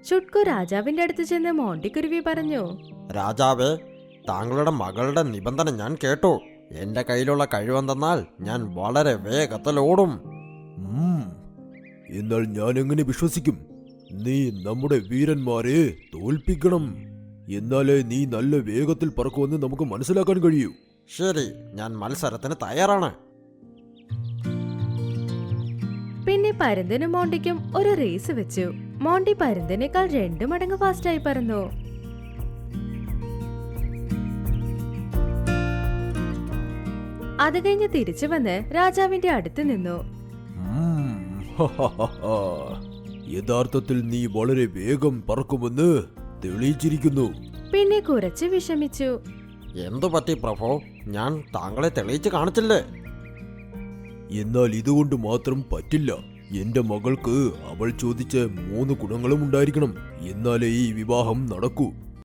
ചുട്കു രാജാവിന്റെ അടുത്ത് ചെന്ന് മോണ്ടിക്കുരുവി പറഞ്ഞു. രാജാവേ, താങ്കളുടെ മകളുടെ നിബന്ധന ഞാൻ കേട്ടു. എന്റെ കയ്യിലുള്ള കഴിവെന്തെന്നാൽ ഞാൻ വളരെ വേഗത്തിൽ ഓടും. എന്നാൽ ഞാൻ എങ്ങനെ വിശ്വസിക്കും? നീ നമ്മുടെ വീരന്മാരെ തോൽപ്പിക്കണം. എന്നാലേ നീ നല്ല വേഗത്തിൽ പറക്കുമെന്ന് നമുക്ക് മനസ്സിലാക്കാൻ കഴിയൂ. ശരി, ഞാൻ മത്സരത്തിന് തയ്യാറാണ്. പിന്നെ പരുന്തിനും മോണ്ടിക്കും ഒരു റേസ് വെച്ചു. മോണ്ടി പരുന്തിനേക്കാൾ 2 മടങ്ങ് ഫാസ്റ്റായി പറന്നു. അത് കഴിഞ്ഞ് തിരിച്ചു വന്ന് രാജാവിന്റെ അടുത്ത് നിന്നു. യഥാർത്ഥത്തിൽ നീ വളരെ വേഗം പറക്കുമെന്ന് തെളിയിച്ചിരിക്കുന്നു. പിന്നെ കുറച്ച് വിഷമിച്ചു. എന്തു പറ്റി പ്രഭു? ഞാൻ താങ്കളെ തെളിയിച്ച് കാണിച്ചില്ലേ? എന്നാൽ ഇതുകൊണ്ട് മാത്രം പറ്റില്ല. എന്റെ മകൾക്ക് അവൾ ചോദിച്ച 3 ഗുണങ്ങളും ഉണ്ടായിരിക്കണം. എന്നാലേ ഈ വിവാഹം നടക്കൂ.